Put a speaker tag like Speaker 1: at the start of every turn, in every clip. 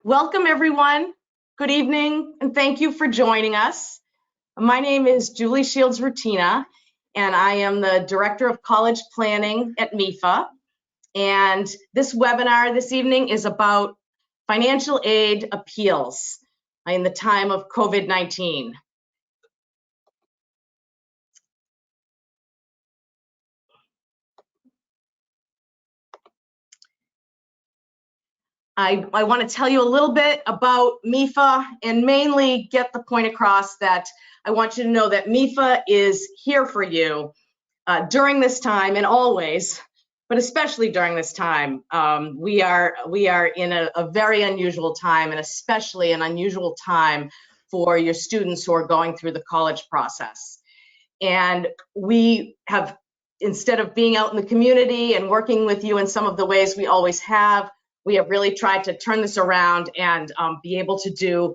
Speaker 1: Welcome, everyone. Good evening, and thank you for joining us. My name is Julie Shields-Rutina, and I am the Director of College Planning at MIFA. And this webinar this evening is about financial aid appeals in the time of COVID-19. I want to tell you a little bit about MIFA and mainly get the point across that I want you to know that MIFA is here for you during this time and always, but especially during this time. We are in a very unusual time, and especially an unusual time for your students who are going through the college process. And we have, instead of being out in the community and working with you in some of the ways we always have, we have really tried to turn this around and be able to do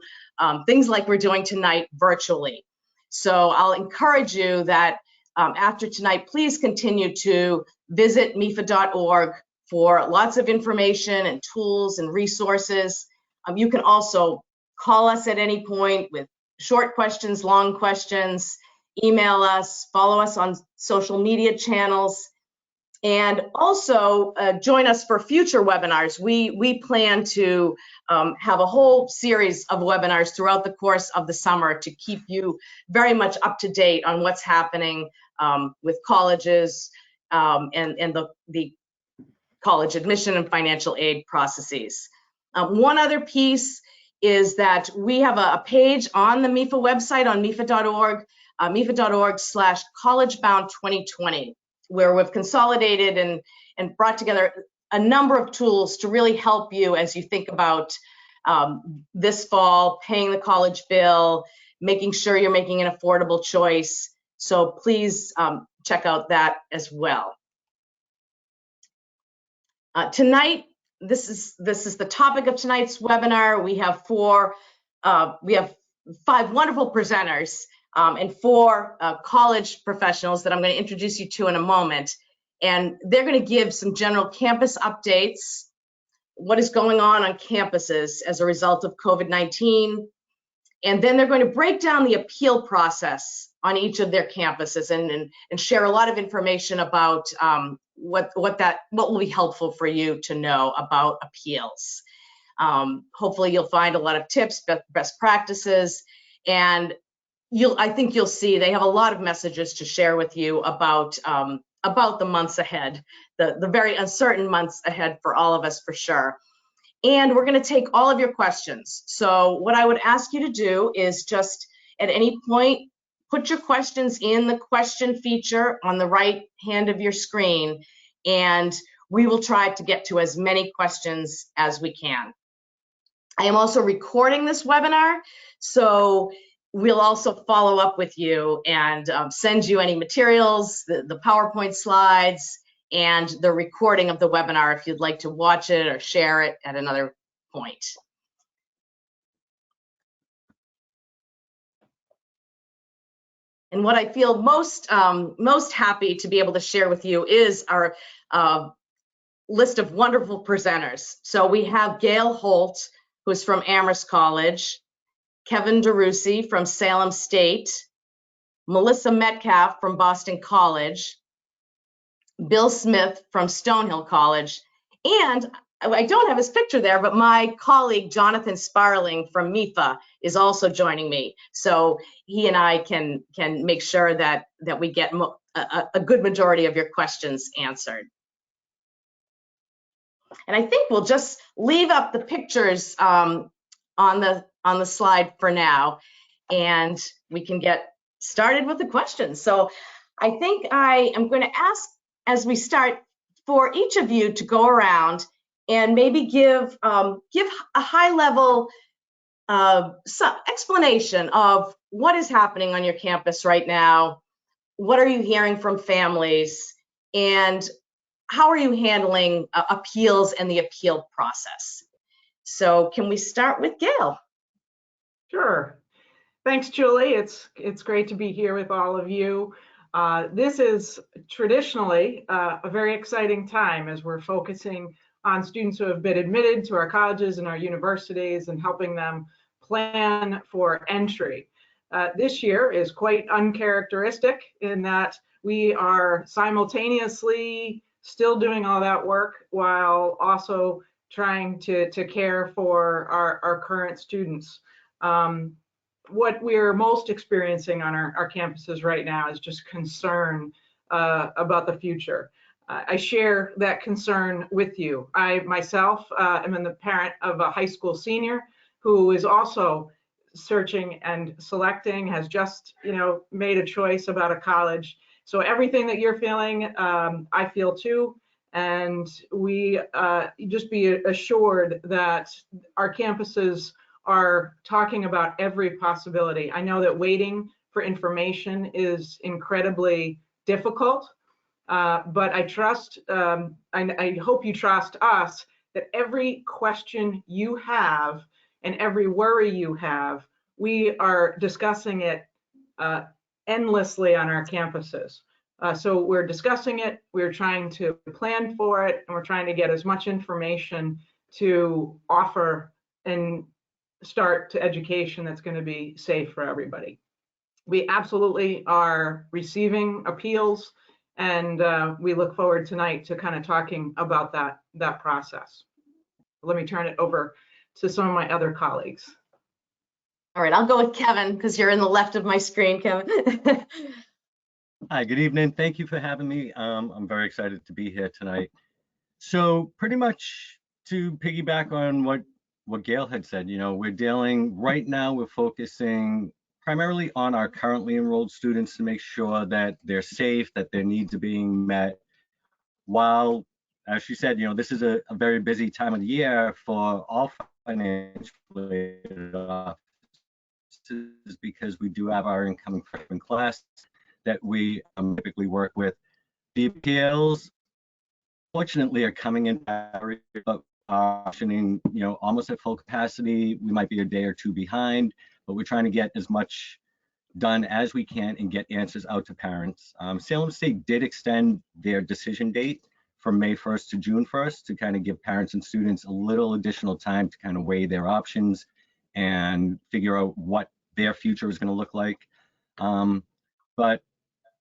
Speaker 1: things like we're doing tonight virtually. So I'll encourage you that after tonight, please continue to visit mifa.org for lots of information and tools and resources. You can also call us at any point with short questions, long questions, email us, follow us on social media channels, and also join us for future webinars. We plan to have a whole series of webinars throughout the course of the summer to keep you very much up to date on what's happening with colleges and the college admission and financial aid processes. One other piece is that we have a page on the MIFA website on mifa.org, mifa.org/collegebound2020, where we've consolidated and brought together a number of tools to really help you as you think about this fall, paying the college bill, making sure you're making an affordable choice. So please check out that as well. Tonight, this is the topic of tonight's webinar. We have five wonderful presenters and four college professionals that I'm going to introduce you to in a moment. And they're going to give some general campus updates, what is going on campuses as a result of COVID-19. And then they're going to break down the appeal process on each of their campuses and share a lot of information about what will be helpful for you to know about appeals. Hopefully you'll find a lot of tips, best practices, and I think you'll see they have a lot of messages to share with you about the months ahead, the very uncertain months ahead for all of us for sure. And we're going to take all of your questions. So what I would ask you to do is just at any point, put your questions in the question feature on the right hand of your screen, and we will try to get to as many questions as we can. I am also recording this webinar, so we'll also follow up with you and send you any materials, the PowerPoint slides, and the recording of the webinar if you'd like to watch it or share it at another point. And what I feel most happy to be able to share with you is our list of wonderful presenters. So we have Gail Holt, who's from Amherst College, Kevin DeRusi from Salem State, Melissa Metcalf from Boston College, Bill Smith from Stonehill College, and I don't have his picture there, but my colleague Jonathan Sparling from MIFA is also joining me. So he and I can make sure that we get a good majority of your questions answered. And I think we'll just leave up the pictures on the slide for now, and we can get started with the questions. So I think I am going to ask, as we start, for each of you to go around and maybe give a high-level explanation of what is happening on your campus right now, what are you hearing from families, and how are you handling appeals and the appeal process? So can we start with Gail?
Speaker 2: Sure. Thanks, Julie. It's great to be here with all of you. This is traditionally a very exciting time as we're focusing on students who have been admitted to our colleges and our universities and helping them plan for entry. This year is quite uncharacteristic in that we are simultaneously still doing all that work while also trying to care for our current students. What we're most experiencing on our campuses right now is just concern about the future. I share that concern with you. I myself am the parent of a high school senior who is also searching and selecting, has just made a choice about a college. So everything that you're feeling, I feel too. And we just be assured that our campuses are talking about every possibility. I know that waiting for information is incredibly difficult, but I trust, I hope you trust us that every question you have and every worry you have, we are discussing it endlessly on our campuses. So we're discussing it, we're trying to plan for it, and we're trying to get as much information to offer and start to education that's going to be safe for everybody. We absolutely are receiving appeals, and we look forward tonight to kind of talking about that process. Let me turn it over to some of my other colleagues.
Speaker 1: All right, I'll go with Kevin because you're in the left of my screen, Kevin.
Speaker 3: Hi, good evening. Thank you for having me. I'm very excited to be here tonight. So pretty much to piggyback on what Gail had said, we're dealing right now, we're focusing primarily on our currently enrolled students to make sure that they're safe, that their needs are being met, while, as she said, this is a very busy time of the year for all financial aid offices because we do have our incoming freshman class that we typically work with. The appeals, fortunately, are coming in functioning, almost at full capacity. We might be a day or two behind, but we're trying to get as much done as we can and get answers out to parents. Salem State did extend their decision date from May 1st to June 1st to kind of give parents and students a little additional time to kind of weigh their options and figure out what their future is going to look like. But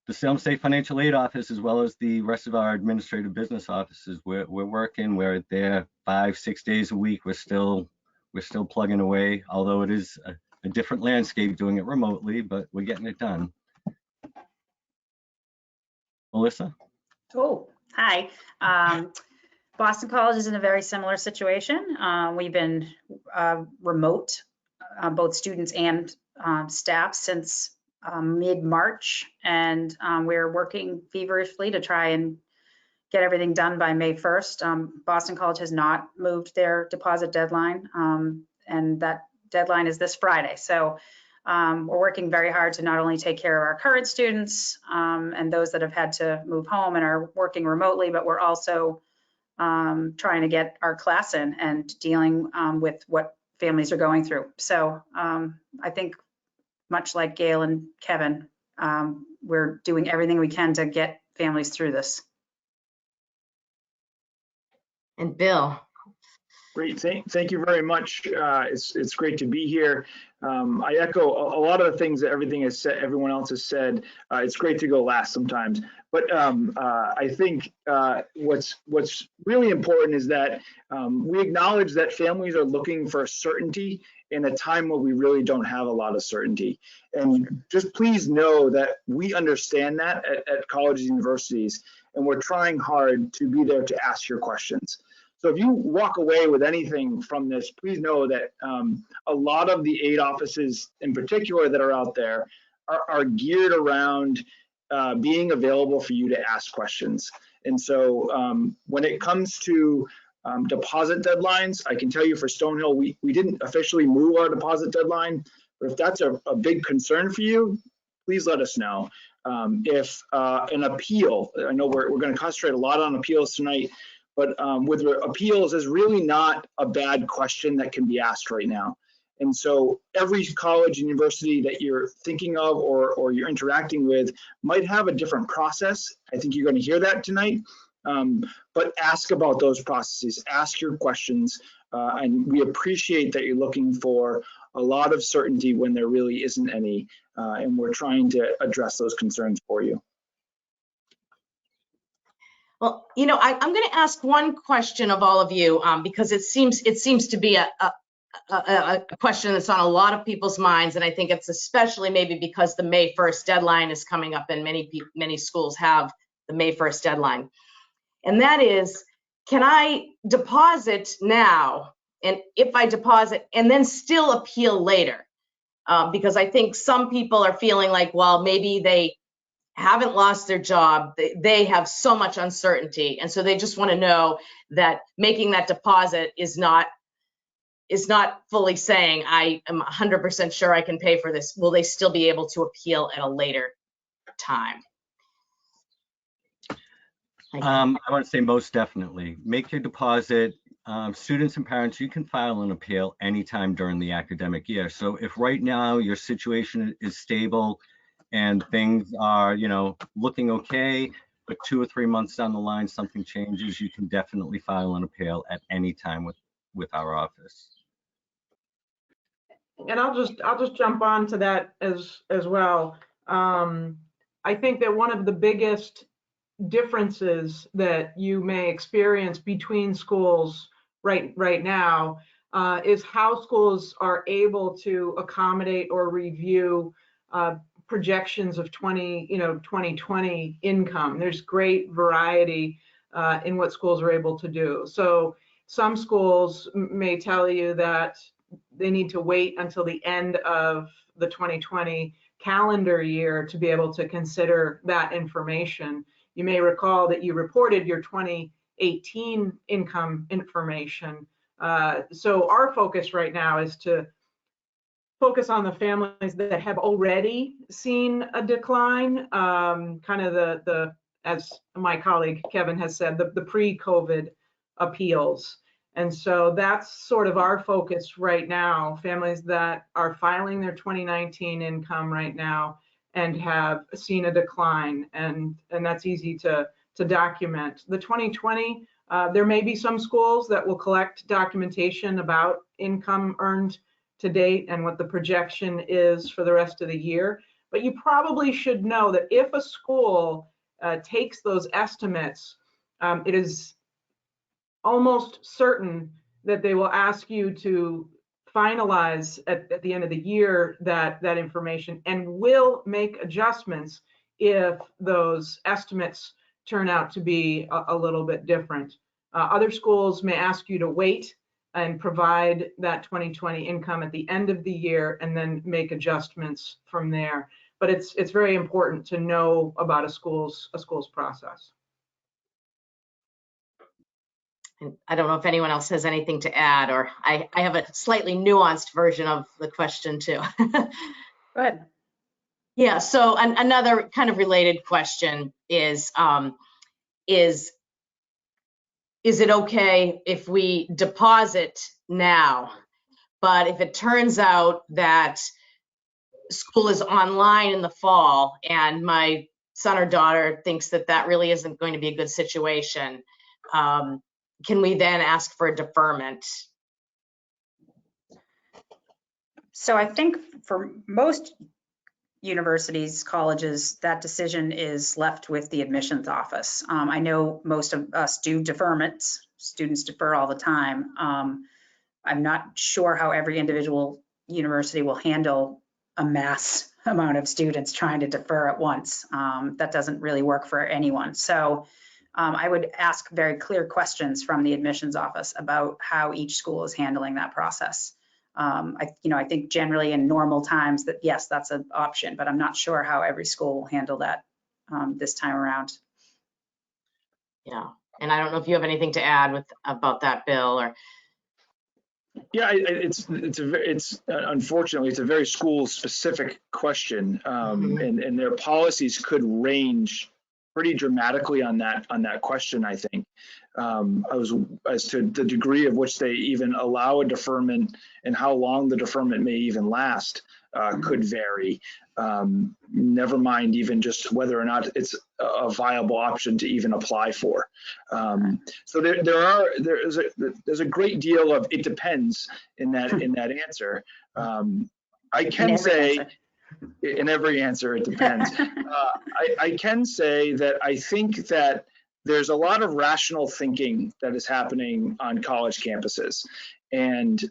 Speaker 3: the Salem State Financial Aid Office, as well as the rest of our administrative business offices, we're working. We're there 5-6 days a week. We're still plugging away, although it is a different landscape doing it remotely, but we're getting it done. Melissa?
Speaker 4: Oh, hi. Boston College is in a very similar situation. We've been remote, both students and staff, since mid-March, and we're working feverishly to try and get everything done by May 1st. Boston College has not moved their deposit deadline, and that deadline is this Friday. So we're working very hard to not only take care of our current students and those that have had to move home and are working remotely, but we're also trying to get our class in and dealing with what families are going through. So I think, much like Gail and Kevin, we're doing everything we can to get families through this.
Speaker 1: And Bill.
Speaker 5: Great, thank you very much. It's great to be here. I echo a lot of the things that everyone else has said. It's great to go last sometimes, but I think what's really important is that we acknowledge that families are looking for certainty in a time where we really don't have a lot of certainty. And just please know that we understand that at colleges and universities, and we're trying hard to be there to ask your questions. So if you walk away with anything from this, please know that a lot of the aid offices in particular that are out there are geared around being available for you to ask questions. And so when it comes to deposit deadlines, I can tell you for Stonehill, we didn't officially move our deposit deadline, but if that's a big concern for you, please let us know. If an appeal, I know we're going to concentrate a lot on appeals tonight, but with appeals is really not a bad question that can be asked right now. And so every college and university that you're thinking of or you're interacting with might have a different process. I think you're going to hear that tonight. but ask about those processes, ask your questions, and we appreciate that you're looking for a lot of certainty when there really isn't any, and we're trying to address those concerns for you.
Speaker 1: Well, you know, I'm going to ask one question of all of you because it seems to be a question that's on a lot of people's minds, and I think it's especially maybe because the May 1st deadline is coming up, and many schools have the May 1st deadline, and that is, can I deposit now, and if I deposit, and then still appeal later? Because I think some people are feeling like, well, maybe they haven't lost their job, they have so much uncertainty, and so they just want to know that making that deposit is not fully saying I am 100% sure I can pay for this. Will they still be able to appeal at a later time?
Speaker 3: I want to say most definitely. Make your deposit. Students and parents, you can file an appeal anytime during the academic year. So if right now your situation is stable and things are, you know, looking okay, but 2 or 3 months down the line something changes, you can definitely file an appeal at any time with our office.
Speaker 2: And I'll just jump on to that as well. I think that one of the biggest differences that you may experience between schools right now is how schools are able to accommodate or review projections of 2020 income. There's great variety in what schools are able to do. So some schools may tell you that they need to wait until the end of the 2020 calendar year to be able to consider that information. You may recall that you reported your 2018 income information. So our focus right now is to focus on the families that have already seen a decline, kind of the as my colleague Kevin has said, the pre-COVID appeals. And so that's sort of our focus right now, families that are filing their 2019 income right now and have seen a decline, and that's easy to document. The 2020, there may be some schools that will collect documentation about income earned to date and what the projection is for the rest of the year. But you probably should know that if a school takes those estimates, it is almost certain that they will ask you to finalize at the end of the year that information, and will make adjustments if those estimates turn out to be a little bit different. Other schools may ask you to wait and provide that 2020 income at the end of the year and then make adjustments from there. But it's very important to know about a school's process.
Speaker 1: And I don't know if anyone else has anything to add, or I have a slightly nuanced version of the question too.
Speaker 4: Good.
Speaker 1: Yeah, so another kind of related question is it okay if we deposit now, but if it turns out that school is online in the fall and my son or daughter thinks that really isn't going to be a good situation, can we then ask for a deferment?
Speaker 4: So I think for most universities, colleges, that decision is left with the admissions office. I know most of us do deferments. Students defer all the time. I'm not sure how every individual university will handle a mass amount of students trying to defer at once. That doesn't really work for anyone. So I would ask very clear questions from the admissions office about how each school is handling that process. I think generally in normal times that yes, that's an option, but I'm not sure how every school will handle that this time around.
Speaker 1: Yeah, and I don't know if you have anything to add about that, Bill, or.
Speaker 5: Yeah, it's unfortunately it's a very school specific question, and their policies could range pretty dramatically on that question. I think as to the degree of which they even allow a deferment and how long the deferment may even last. could vary. Never mind even just whether or not it's a viable option to even apply for. So there's a great deal of it depends in that answer. I can say in every answer it depends. I can say that I think that there's a lot of rational thinking that is happening on college campuses, and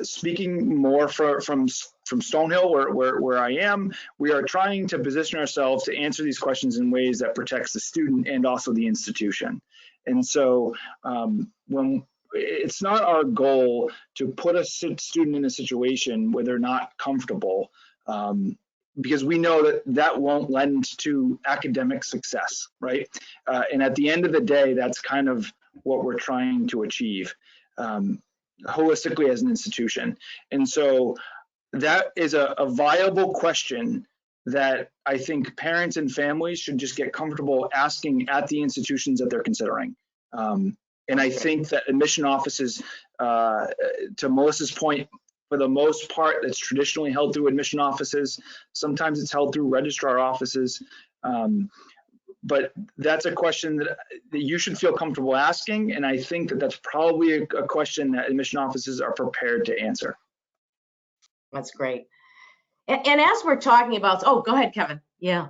Speaker 5: speaking more from Stonehill, where I am, we are trying to position ourselves to answer these questions in ways that protects the student and also the institution. And so when it's not our goal to put a student in a situation where they're not comfortable, because we know that that won't lend to academic success, right? And at the end of the day, that's kind of what we're trying to achieve holistically as an institution. And so that is a viable question that I think parents and families should just get comfortable asking at the institutions that they're considering. And I think that admission offices, to Melissa's point, for the most part, that's traditionally held through admission offices. Sometimes it's held through registrar offices. But that's a question that you should feel comfortable asking. And I think that that's probably a question that admission offices are prepared to answer.
Speaker 1: That's great. And as we're talking about, oh, go ahead, Kevin. Yeah.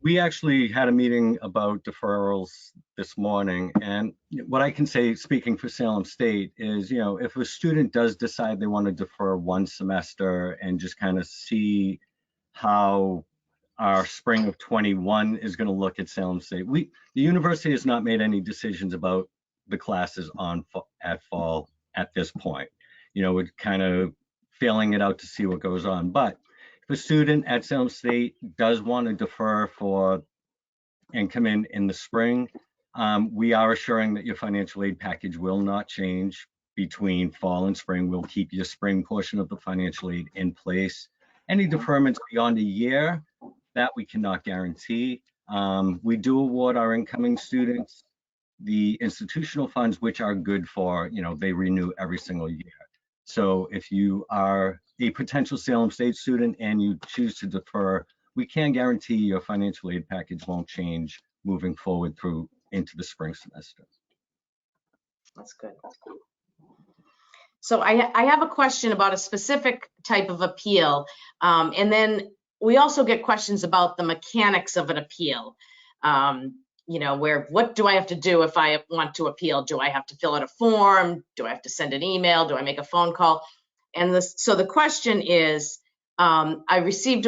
Speaker 3: We actually had a meeting about deferrals this morning, and what I can say, speaking for Salem State, is, you know, if a student does decide they want to defer one semester and just kind of see how our spring of 21 is going to look at Salem State, the university has not made any decisions about the classes at fall at this point. You know, we're kind of feeling it out to see what goes on, but if a student at Salem State does want to defer and come in the spring, we are assuring that your financial aid package will not change between fall and spring. We'll keep your spring portion of the financial aid in place. Any deferments beyond a year, that we cannot guarantee. We do award our incoming students the institutional funds, which are good for, you know, they renew every single year. So if you are a potential Salem State student and you choose to defer, we can guarantee your financial aid package won't change moving forward through into the spring semester.
Speaker 1: That's good. So I have a question about a specific type of appeal. And then we also get questions about the mechanics of an appeal. You know, what do I have to do if I want to appeal? Do I have to fill out a form? Do I have to send an email? Do I make a phone call? And so the question is, I received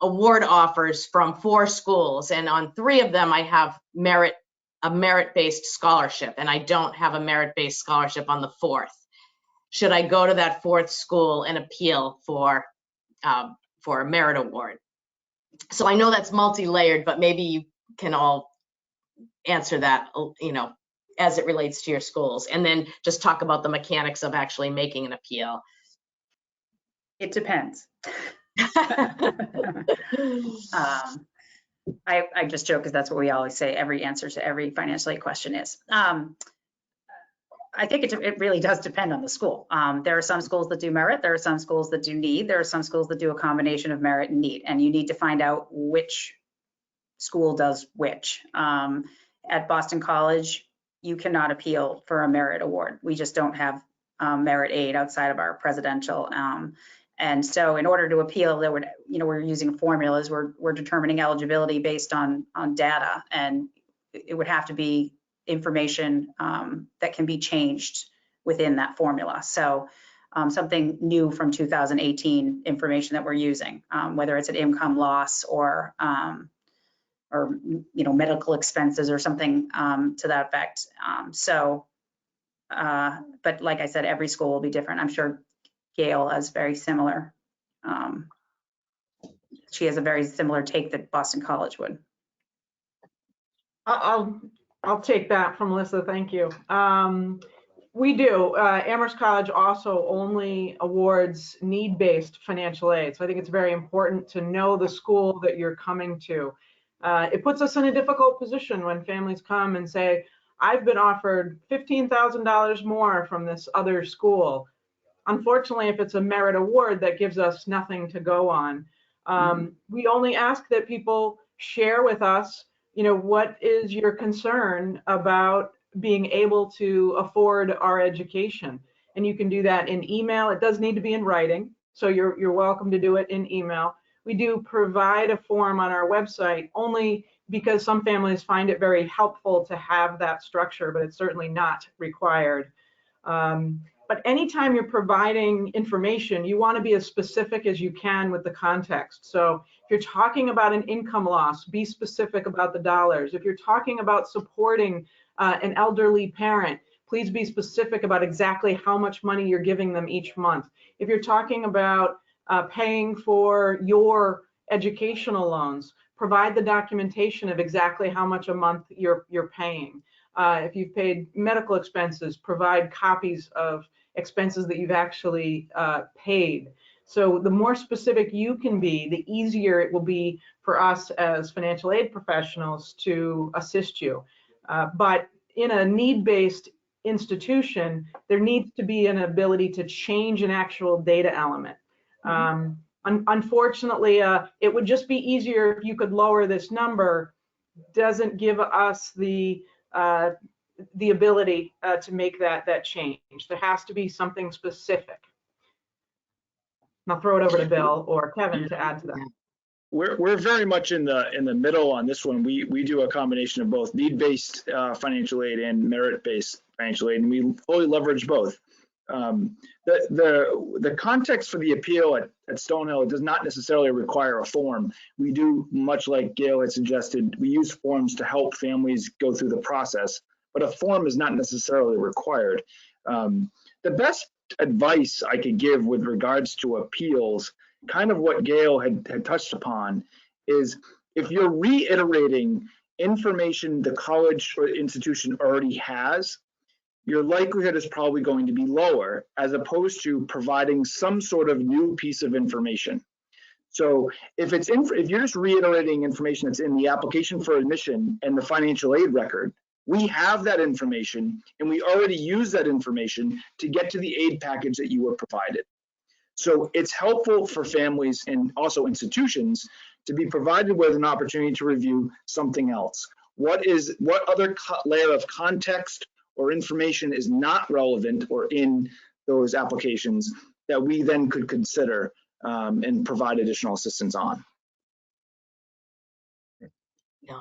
Speaker 1: award offers from 4 schools, and on 3 of them I have a merit-based scholarship, and I don't have a merit-based scholarship on the 4th. Should I go to that 4th school and appeal for a merit award? So I know that's multi-layered, but maybe you can all answer that, you know, as it relates to your schools, and then just talk about the mechanics of actually making an appeal.
Speaker 4: It depends. I just joke because that's what we always say. Every answer to every financial aid question is. I think it really does depend on the school. There are some schools that do merit. There are some schools that do need. There are some schools that do a combination of merit and need. And you need to find out which school does which. At Boston College, you cannot appeal for a merit award. We just don't have merit aid outside of our presidential. And so in order to appeal, there would, you know, we're using formulas. We're determining eligibility based on data, and it would have to be information that can be changed within that formula. So something new from 2018 information that we're using, whether it's an income loss or you know, medical expenses or something to that effect. But like I said, every school will be different. I'm sure Gail has very similar. She has a very similar take that Boston College would.
Speaker 2: I'll take that from Melissa. Thank you. We do. Amherst College also only awards need-based financial aid. So I think it's very important to know the school that you're coming to. It puts us in a difficult position when families come and say, I've been offered $15,000 more from this other school. unfortunately, if it's a merit award, that gives us nothing to go on. We only ask that people share with us, what is your concern about being able to afford our education? And you can do that in email. It does need to be in writing, so you're welcome to do it in email. We do provide a form on our website only because some families find it very helpful to have that structure, but it's certainly not required. But anytime you're providing information, you want to be as specific as you can with the context. So if you're talking about an income loss, be specific about the dollars. If you're talking about supporting an elderly parent, please be specific about exactly how much money you're giving them each month. If you're talking about paying for your educational loans, provide the documentation of exactly how much a month you're paying. If you've paid medical expenses, provide copies of expenses that you've actually paid. So the more specific you can be, the easier it will be for us as financial aid professionals to assist you. But in a need-based institution, there needs to be an ability to change an actual data element. Unfortunately, it would just be easier if you could lower this number. Doesn't give us the ability to make that change. There has to be something specific. And I'll throw it over to Bill or Kevin to add to that.
Speaker 5: We're very much in the middle on this one. We do a combination of both need-based financial aid and merit-based financial aid, and we fully leverage both. The context for the appeal at Stonehill does not necessarily require a form. We do, much like Gail had suggested, we use forms to help families go through the process, but a form is not necessarily required. The best advice I could give with regards to appeals, kind of what Gail had touched upon, is if you're reiterating information the college or institution already has, your likelihood is probably going to be lower as opposed to providing some sort of new piece of information. So if you're just reiterating information that's in the application for admission and the financial aid record, we have that information and we already use that information to get to the aid package that you were provided. So it's helpful for families and also institutions to be provided with an opportunity to review something else. What other layer of context or information is not relevant or in those applications that we then could consider and provide additional assistance on.
Speaker 1: Yeah.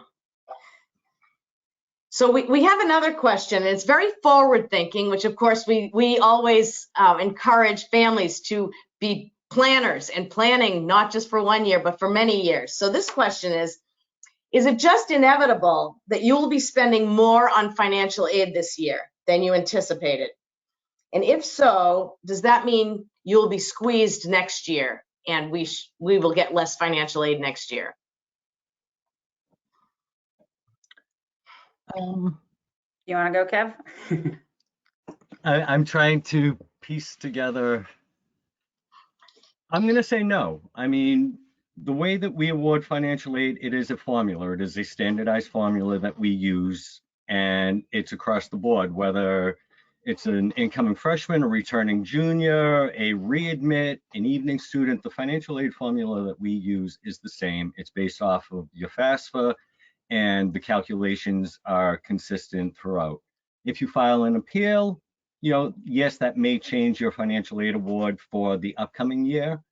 Speaker 1: So we have another question. It's very forward thinking, which of course we always encourage families to be planners and planning not just for 1 year, but for many years. So this question is it just inevitable that you will be spending more on financial aid this year than you anticipated? And if so, does that mean you'll be squeezed next year and we will get less financial aid next year?
Speaker 4: You want to go, Kev?
Speaker 3: I'm trying to piece together. I'm going to say no. I mean, the way that we award financial aid, it is a formula. It is a standardized formula that we use, and it's across the board, whether it's an incoming freshman, a returning junior, a readmit, an evening student. The financial aid formula that we use is the same. It's based off of your FAFSA, and the calculations are consistent throughout. If you file an appeal, yes, that may change your financial aid award for the upcoming year,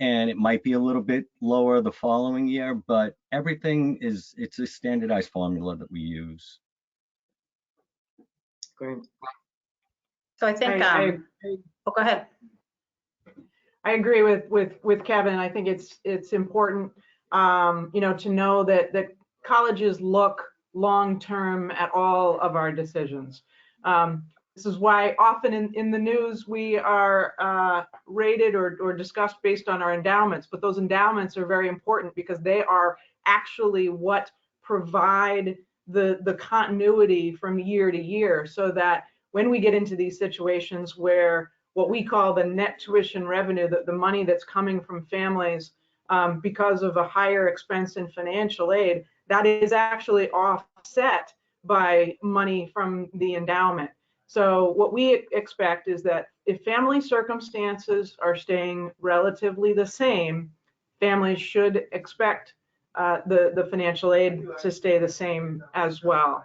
Speaker 3: and it might be a little bit lower the following year, but everything it's a standardized formula that we use.
Speaker 1: Great.
Speaker 4: So I think, oh, go ahead.
Speaker 2: I agree with Kevin. I think it's important, to know that colleges look long-term at all of our decisions. This is why often in the news we are rated or discussed based on our endowments, but those endowments are very important because they are actually what provide the continuity from year to year, so that when we get into these situations where what we call the net tuition revenue, the money that's coming from families because of a higher expense in financial aid, that is actually offset by money from the endowment. So what we expect is that if family circumstances are staying relatively the same, families should expect the financial aid to stay the same as well.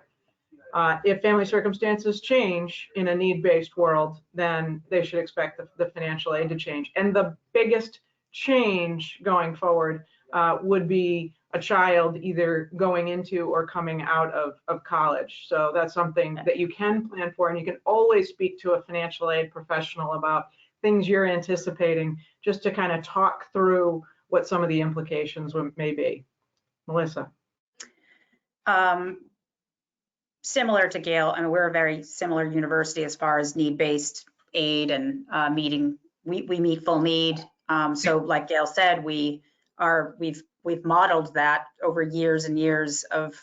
Speaker 2: If family circumstances change in a need-based world, then they should expect the financial aid to change. And the biggest change going forward would be a child either going into or coming out of college. So that's something that you can plan for, and you can always speak to a financial aid professional about things you're anticipating, just to kind of talk through what some of the implications may be. Melissa.
Speaker 4: Similar to Gail, I mean, we're a very similar university as far as need-based aid and meeting. We meet full need. So like Gail said, we've modeled that over years and years of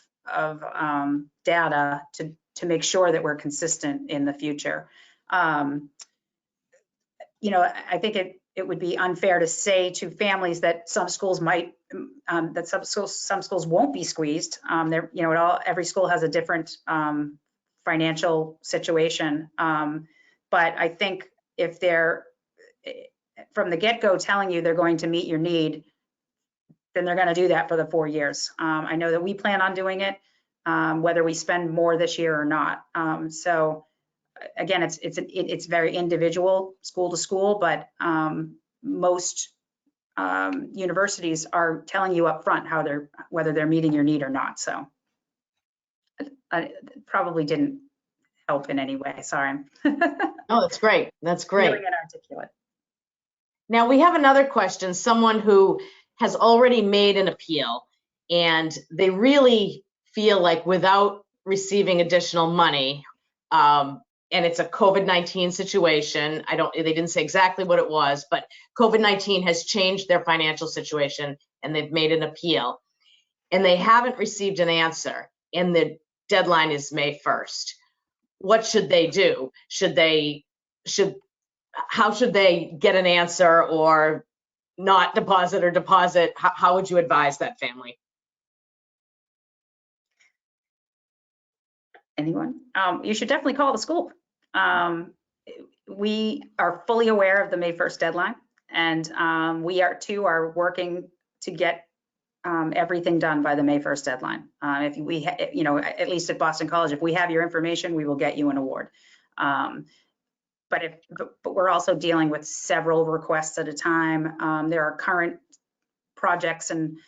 Speaker 4: data to make sure that we're consistent in the future. You know, I think it would be unfair to say to families that some schools might, that some schools won't be squeezed. You know, every school has a different financial situation. But I think if they're from the get-go telling you they're going to meet your need, then they're going to do that for the 4 years. I know that we plan on doing it, whether we spend more this year or not. So again, it's very individual, school to school, but most universities are telling you up front whether they're meeting your need or not. So I probably didn't help in any way. Sorry.
Speaker 1: Oh, that's great. That's great.
Speaker 4: Really inarticulate.
Speaker 1: Now we have another question, someone who has already made an appeal and they really feel like without receiving additional money, and it's a COVID-19 situation. They didn't say exactly what it was, but COVID-19 has changed their financial situation and they've made an appeal and they haven't received an answer and the deadline is May 1st. What should they do? How should they get an answer or not deposit or deposit? How would you advise that family?
Speaker 4: Anyone? You should definitely call the school. We are fully aware of the May 1st deadline, and we are working to get everything done by the May 1st deadline. If we, you know, at least at Boston College, if we have your information, we will get you an award. But we're also dealing with several requests at a time. There are current projects and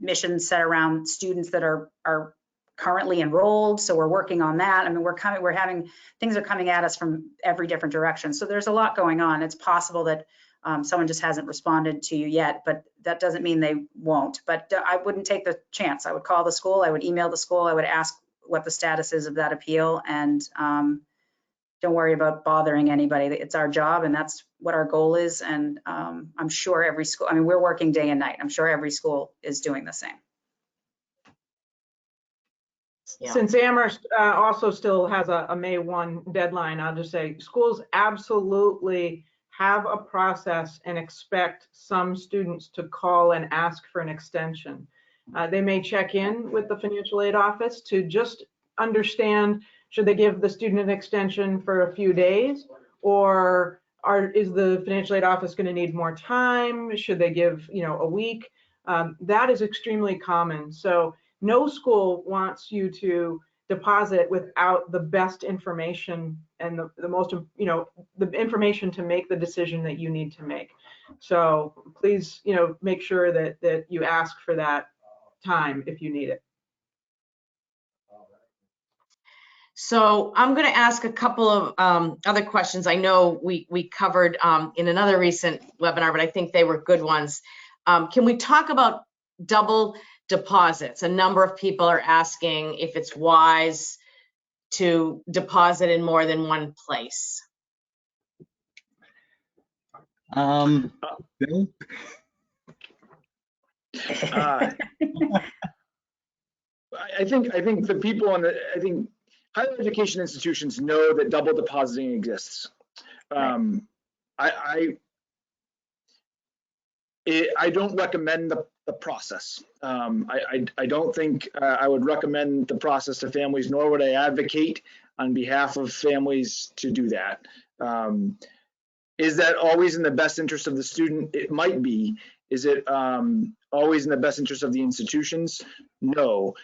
Speaker 4: missions set around students that are currently enrolled, so we're working on that. I mean, things are coming at us from every different direction. So there's a lot going on. It's possible that someone just hasn't responded to you yet, but that doesn't mean they won't. But I wouldn't take the chance. I would call the school, I would email the school, I would ask what the status is of that appeal, and don't worry about bothering anybody. It's our job, and that's what our goal is. And I'm sure every school, I mean, we're working day and night. I'm sure every school is doing the same.
Speaker 2: Yeah. Since Amherst also still has a May 1 deadline, I'll just say schools absolutely have a process and expect some students to call and ask for an extension. They may check in with the financial aid office to just understand, should they give the student an extension for a few days, or is the financial aid office going to need more time? Should they give, you know, a week? That is extremely common. So no school wants you to deposit without the best information and the most, you know, the information to make the decision that you need to make. So please, you know, make sure that you ask for that time if you need it.
Speaker 1: So I'm going to ask a couple of other questions. I know we covered in another recent webinar, but I think they were good ones. Can we talk about double deposits? A number of people are asking if it's wise to deposit in more than one place.
Speaker 3: Bill?
Speaker 5: I think the people on I think higher education institutions know that double depositing exists. Right. I don't recommend the process. I don't think I would recommend the process to families, nor would I advocate on behalf of families to do that. Is that always in the best interest of the student? It might be. Is it always in the best interest of the institutions? No.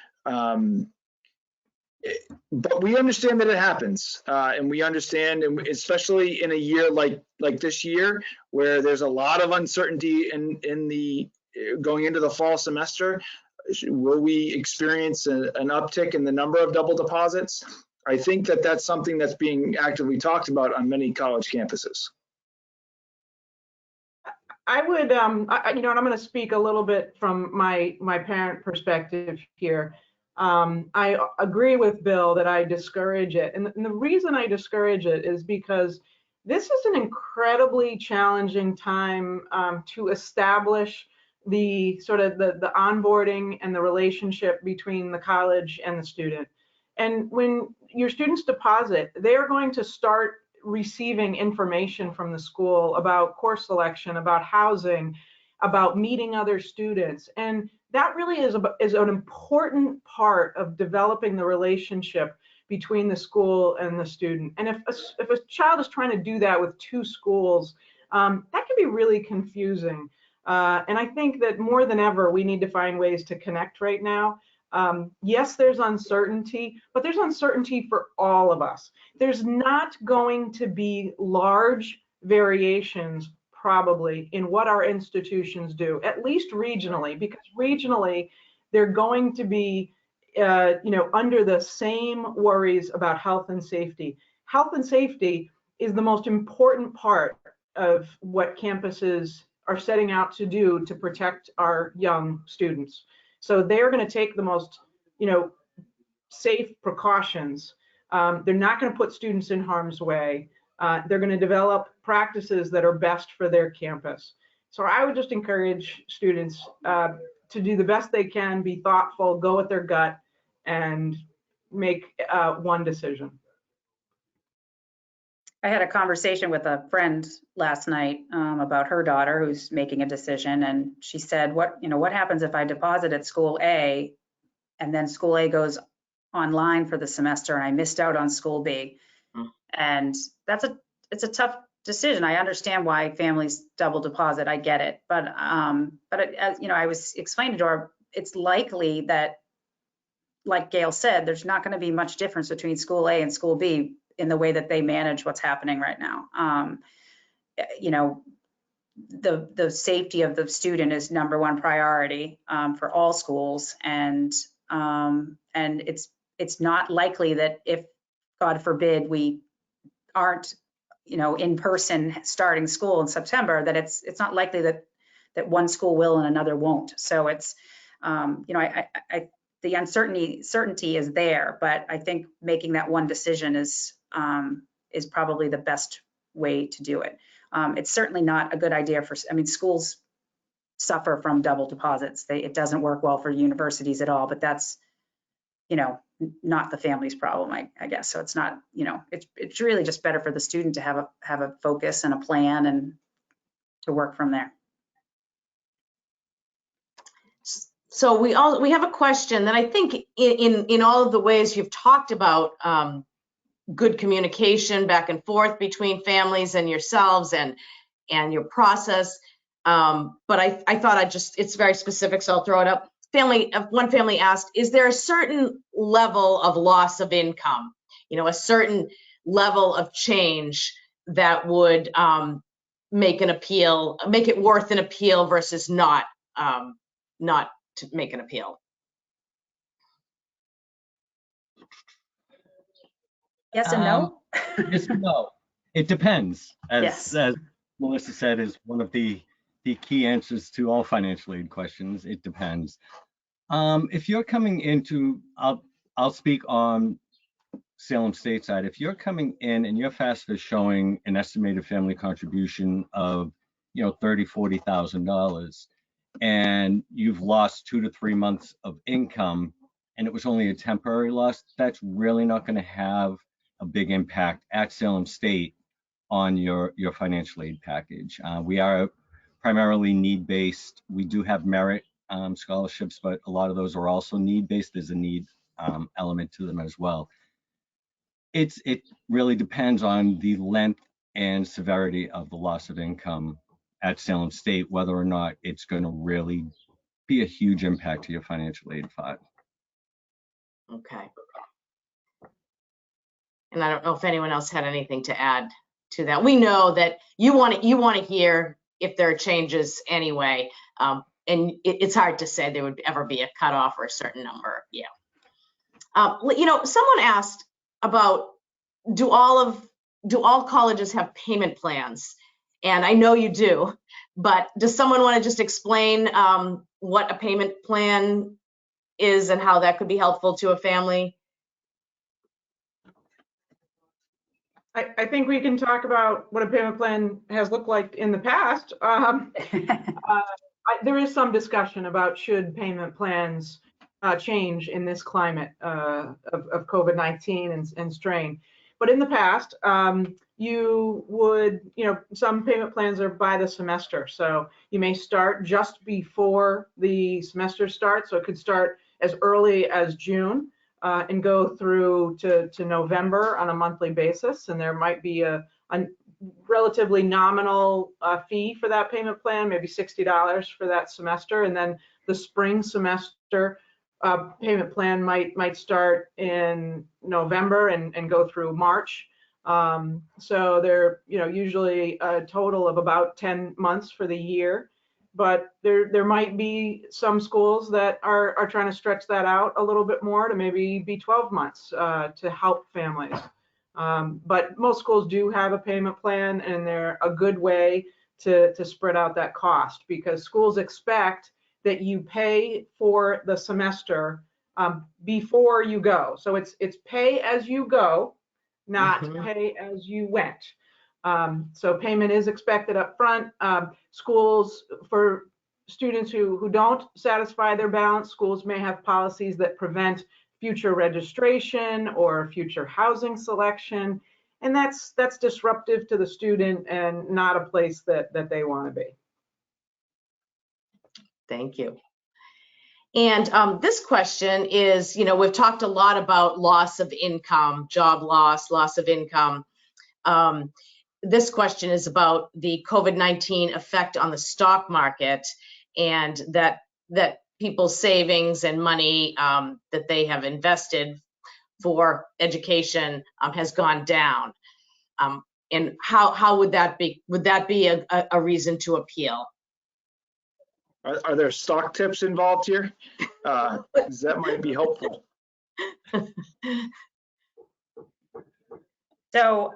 Speaker 5: But we understand that it happens, and we understand, and especially in a year like this year, where there's a lot of uncertainty in the going into the fall semester. Will we experience an uptick in the number of double deposits? I think that that's something that's being actively talked about on many college campuses.
Speaker 2: I would, you know, and I'm going to speak a little bit from my parent perspective here. I agree with Bill that I discourage it. And the reason I discourage it is because this is an incredibly challenging time to establish the sort of the onboarding and the relationship between the college and the student. And when your students deposit, they are going to start receiving information from the school about course selection, about housing, about meeting other students. And that really is an important part of developing the relationship between the school and the student. And if a child is trying to do that with two schools, that can be really confusing. And I think that more than ever, we need to find ways to connect right now. Yes, there's uncertainty, but there's uncertainty for all of us. There's not going to be large variations probably in what our institutions do, at least regionally, because regionally they're going to be you know, under the same worries about health and safety. Health and safety is the most important part of what campuses are setting out to do to protect our young students. So they're going to take the most, you know, safe precautions. They're not going to put students in harm's way. They're going to develop practices that are best for their campus. So I would just encourage students to do the best they can, be thoughtful, go with their gut, and make one decision.
Speaker 4: I had a conversation with a friend last night about her daughter who's making a decision, and she said, what happens if I deposit at school A and then school A goes online for the semester and I missed out on school B? And it's a tough decision. I understand why families double deposit. I get it, but as you know, I was explaining to her, it's likely that, like Gail said, there's not going to be much difference between school A and school B in the way that they manage what's happening right now. You know, the safety of the student is number one priority for all schools, and it's not likely that if, God forbid, we aren't, you know, in person starting school in September, that it's not likely that one school will and another won't. So it's, you know, the certainty is there, but I think making that one decision is probably the best way to do it. It's certainly not a good idea I mean, schools suffer from double deposits. It doesn't work well for universities at all, but that's, you know, not the family's problem, I guess. So it's not, you know, it's really just better for the student to have a focus and a plan and to work from there.
Speaker 1: So we have a question that I think in all of the ways you've talked about good communication back and forth between families and yourselves and your process. But I thought it's very specific, so I'll throw it up. One family asked, is there a certain level of loss of income, you know, a certain level of change that would make it worth an appeal versus not to make an appeal?
Speaker 4: Yes and no?
Speaker 3: Yes and no. It depends.
Speaker 4: Yes.
Speaker 3: As Melissa said, is one of the key answers to all financial aid questions. It depends. If you're coming into, I'll speak on Salem State side. If you're coming in and your FAFSA is showing an estimated family contribution of, you know, $30,000, $40,000, and you've lost 2 to 3 months of income, and it was only a temporary loss, that's really not going to have a big impact at Salem State on your financial aid package. We are primarily need-based. We do have merit scholarships, but a lot of those are also need-based. There's a need element to them as well. It really depends on the length and severity of the loss of income at Salem State, whether or not it's going to really be a huge impact to your financial aid file.
Speaker 1: Okay. And I don't know if anyone else had anything to add to that. We know that you want to hear if there are changes anyway, and it's hard to say there would ever be a cutoff or a certain number. Yeah. Someone asked about do all colleges have payment plans? And I know you do, but does someone want to just explain what a payment plan is and how that could be helpful to a family?
Speaker 2: I think we can talk about what a payment plan has looked like in the past. There is some discussion about should payment plans change in this climate of COVID-19 and strain. But in the past, you would, some payment plans are by the semester. So you may start just before the semester starts. So it could start as early as June and go through to November on a monthly basis. And there might be a relatively nominal fee for that payment plan, maybe $60 for that semester. And then the spring semester payment plan might start in November and go through March. So they're usually a total of about 10 months for the year. But there might be some schools that are trying to stretch that out a little bit more to maybe be 12 months to help families. But most schools do have a payment plan, and they're a good way to spread out that cost, because schools expect that you pay for the semester before you go. So it's pay as you go, not pay as you went. So payment is expected up front. Schools, for students who don't satisfy their balance, schools may have policies that prevent future registration or future housing selection. And that's disruptive to the student and not a place that they want to be.
Speaker 1: Thank you. And this question is, we've talked a lot about loss of income, job loss of income. This question is about the COVID-19 effect on the stock market, and that people's savings and money that they have invested for education has gone down. And how would that be? Would that be a reason to appeal?
Speaker 5: Are there stock tips involved here? That might be helpful.
Speaker 4: So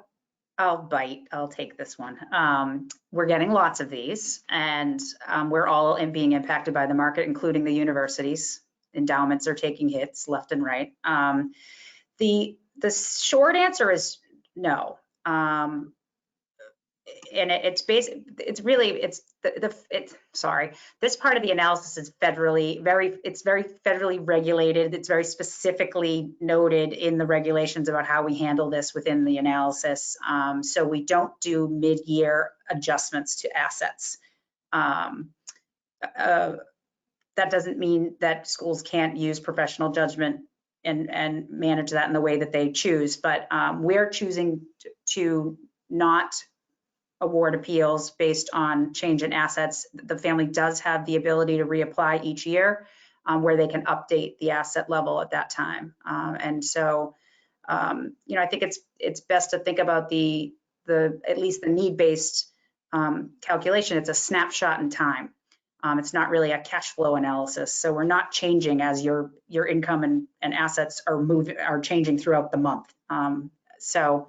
Speaker 4: I'll take this one. We're getting lots of these, and we're all being impacted by the market, including the universities. Endowments are taking hits left and right. The short answer is no. And this part of the analysis is very federally regulated. It's very specifically noted in the regulations about how we handle this within the analysis. So we don't do mid-year adjustments to assets. That doesn't mean that schools can't use professional judgment and manage that in the way that they choose, but we're choosing to not award appeals based on change in assets. The family does have the ability to reapply each year where they can update the asset level at that time. And so, I think it's best to think about at least the need-based calculation. It's a snapshot in time. It's not really a cash flow analysis. So we're not changing as your income and assets are changing throughout the month. So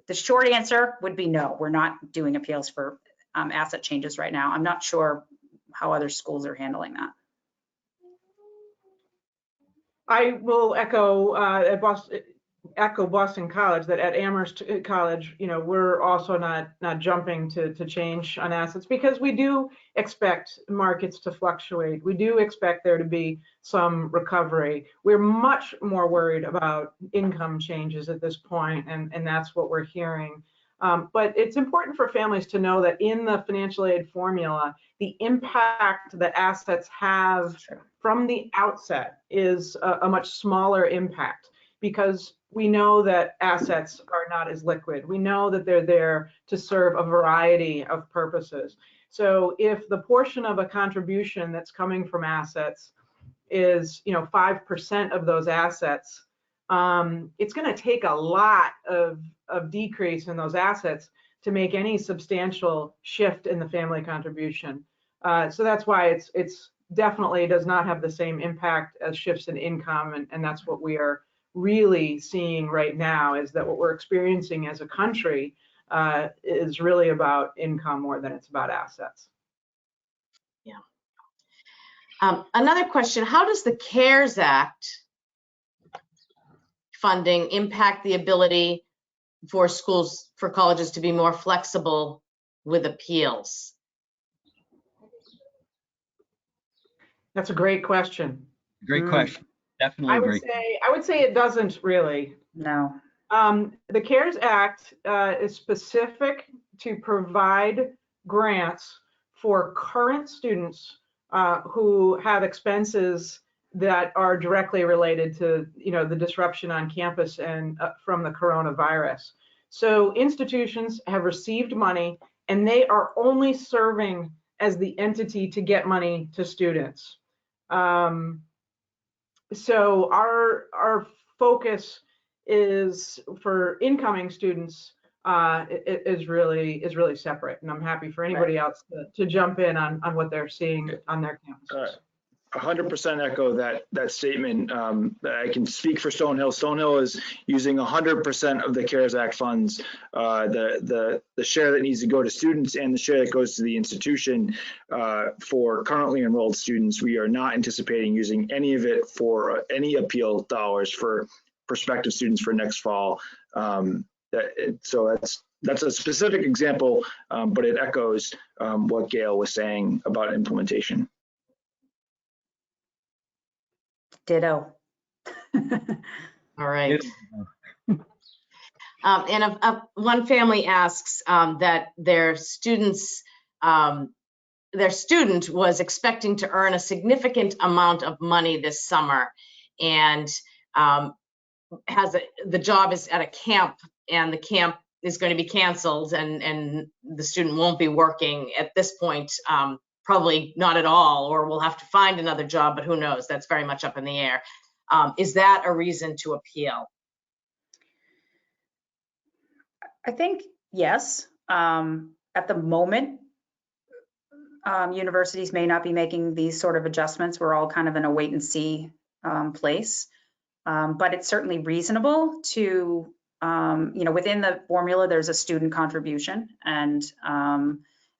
Speaker 4: the short answer would be no, we're not doing appeals for asset changes right now. I'm not sure how other schools are handling that.
Speaker 2: I will echo Boston College, that at Amherst College, we're also not jumping to change on assets, because we do expect markets to fluctuate. We do expect there to be some recovery. We're much more worried about income changes at this point, and that's what we're hearing. But it's important for families to know that in the financial aid formula, the impact that assets have from the outset is a much smaller impact. because we know that assets are not as liquid. We know that they're there to serve a variety of purposes. So if the portion of a contribution that's coming from assets is 5% of those assets, it's going to take a lot of decrease in those assets to make any substantial shift in the family contribution. So that's why it's definitely does not have the same impact as shifts in income, and that's what we are really seeing right now, is that what we're experiencing as a country is really about income more than it's about assets.
Speaker 1: Yeah. Another question, how does the CARES Act funding impact the ability for schools, for colleges to be more flexible with appeals?
Speaker 2: That's a great question.
Speaker 3: Great question. Definitely great.
Speaker 2: I would say it doesn't really.
Speaker 4: No.
Speaker 2: The CARES Act is specific to provide grants for current students who have expenses that are directly related to the disruption on campus and from the coronavirus. So institutions have received money, and they are only serving as the entity to get money to students. So our focus is for incoming students is really separate, and I'm happy for anybody else to jump in on what they're seeing on their campuses.
Speaker 5: 100% echo that statement. I can speak for Stonehill. Stonehill is using 100% of the CARES Act funds, the share that needs to go to students and the share that goes to the institution for currently enrolled students. We are not anticipating using any of it for any appeal dollars for prospective students for next fall. So that's a specific example, but it echoes what Gail was saying about implementation.
Speaker 4: Ditto.
Speaker 1: All right. And one family asks that their student was expecting to earn a significant amount of money this summer, and the job is at a camp, and the camp is going to be canceled, and the student won't be working at this point. Probably not at all, or we'll have to find another job, but who knows? That's very much up in the air. Is that a reason to appeal?
Speaker 4: I think yes. At the moment, universities may not be making these sort of adjustments. We're all kind of in a wait and see place. But it's certainly reasonable to, within the formula, there's a student contribution. And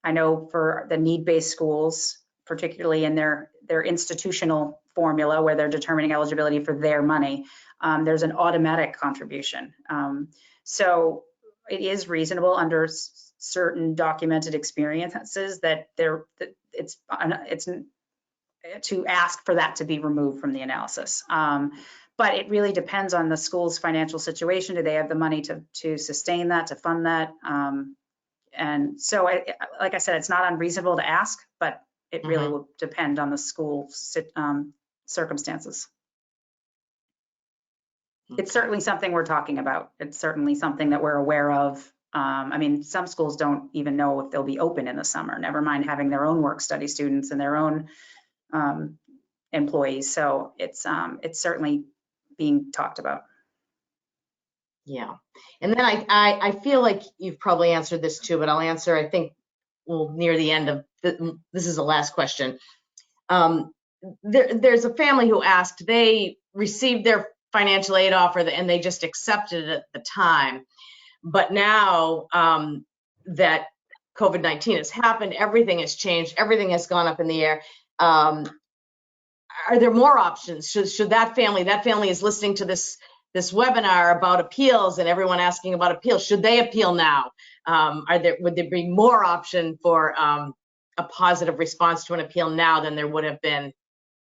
Speaker 4: I know for the need-based schools, particularly in their institutional formula where they're determining eligibility for their money, there's an automatic contribution. So it is reasonable under certain documented experiences that it's to ask for that to be removed from the analysis. But it really depends on the school's financial situation. Do they have the money to sustain that, to fund that? And so, like I said, it's not unreasonable to ask, but it really will depend on the school circumstances. Okay. It's certainly something we're talking about. It's certainly something that we're aware of. I mean, some schools don't even know if they'll be open in the summer, never mind having their own work study students and their own employees. So it's certainly being talked about.
Speaker 1: Yeah. And then I feel like you've probably answered this too, but I'll answer, I think, near the end of this is the last question. There's a family who asked, they received their financial aid offer and they just accepted it at the time. But now that COVID-19 has happened, everything has changed, everything has gone up in the air. Are there more options? Should that family is listening to this webinar about appeals and everyone asking about appeals, should they appeal now? Would there be more option for a positive response to an appeal now than there would have been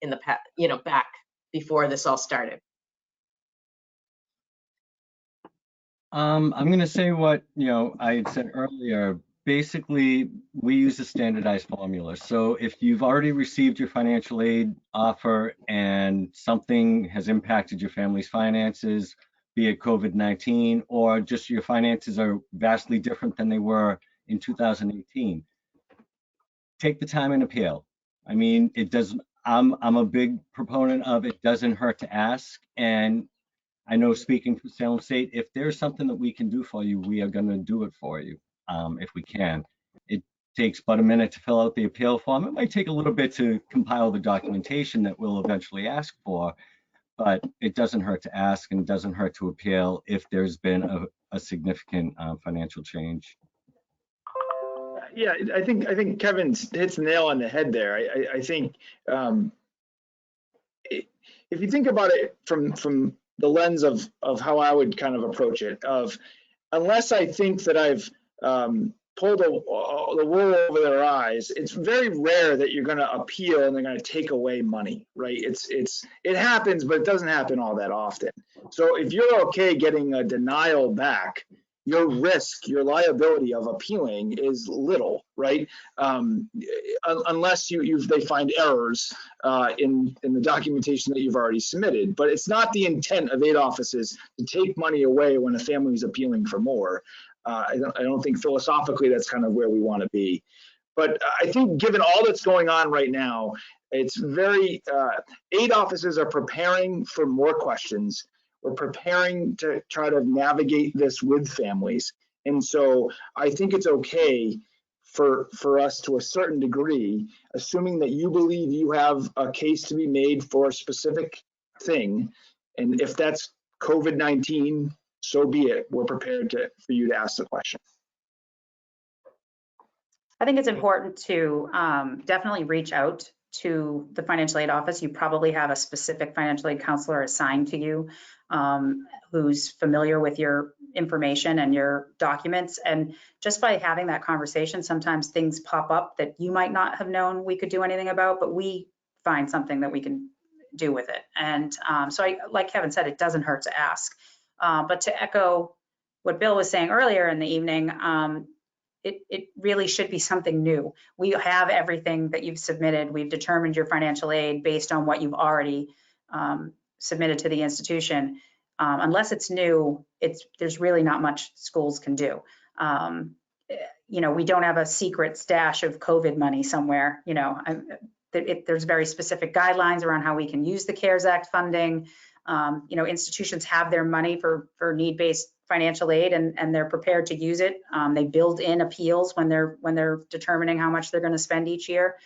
Speaker 1: in the past, back before this all started?
Speaker 3: I'm going to say what I had said earlier. basically, we use a standardized formula. So if you've already received your financial aid offer and something has impacted your family's finances, be it COVID-19 or just your finances are vastly different than they were in 2018, take the time and appeal. I mean, it does. I'm a big proponent of it doesn't hurt to ask. And I know, speaking for Salem State, if there's something that we can do for you, we are going to do it for you if we can. It takes but a minute to fill out the appeal form. It might take a little bit to compile the documentation that we'll eventually ask for, but it doesn't hurt to ask and doesn't hurt to appeal if there's been a significant financial change.
Speaker 5: Yeah, I think Kevin hits the nail on the head there. I think if you think about it from the lens of how I would kind of approach it, of unless I think that I've pulled the wool over their eyes, it's very rare that you're going to appeal and they're going to take away money, right? It happens, but it doesn't happen all that often. So if you're okay getting a denial back, your risk, your liability of appealing is little, right? Unless they find errors in the documentation that you've already submitted. But it's not the intent of aid offices to take money away when a family is appealing for more. I don't think philosophically that's kind of where we want to be. But I think given all that's going on right now, it's very, aid offices are preparing for more questions. We're preparing to try to navigate this with families. And so I think it's okay for us to a certain degree, assuming that you believe you have a case to be made for a specific thing. And if that's COVID-19, so be it. We're prepared for you to ask the question.
Speaker 4: I think it's important to definitely reach out to the financial aid office. You probably have a specific financial aid counselor assigned to you who's familiar with your information and your documents. And just by having that conversation, sometimes things pop up that you might not have known we could do anything about, but we find something that we can do with it. And so like Kevin said, it doesn't hurt to ask. But to echo what Bill was saying earlier in the evening, it really should be something new. We have everything that you've submitted. We've determined your financial aid based on what you've already submitted to the institution. Unless it's new, there's really not much schools can do. We don't have a secret stash of COVID money somewhere. There's very specific guidelines around how we can use the CARES Act funding. Institutions have their money for need-based financial aid, and they're prepared to use it. They build in appeals when they're determining how much they're going to spend each year.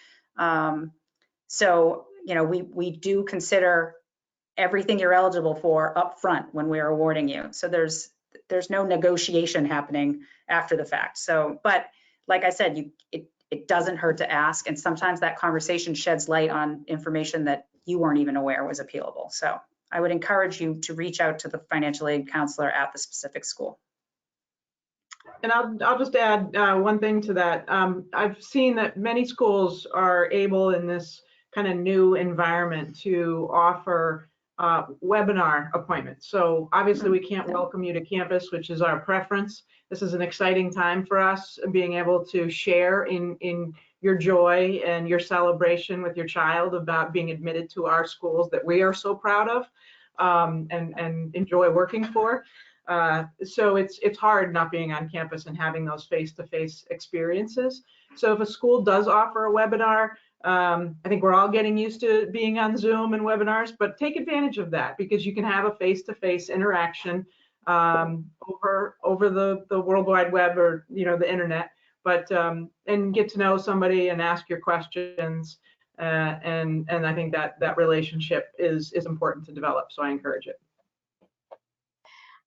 Speaker 4: So we do consider everything you're eligible for up front when we're awarding you. So there's no negotiation happening after the fact. So, but like I said, it doesn't hurt to ask, and sometimes that conversation sheds light on information that you weren't even aware was appealable. So I would encourage you to reach out to the financial aid counselor at the specific school.
Speaker 2: And I'll just add one thing to that. I've seen that many schools are able in this kind of new environment to offer webinar appointments. So obviously we can't welcome you to campus, which is our preference. This is an exciting time for us, being able to share in your joy and your celebration with your child about being admitted to our schools that we are so proud of and enjoy working for. So it's hard not being on campus and having those face-to-face experiences. So if a school does offer a webinar, I think we're all getting used to being on Zoom and webinars, but take advantage of that, because you can have a face-to-face interaction over the World Wide Web or the internet, but and get to know somebody and ask your questions, and I think that relationship is important to develop. So I encourage it.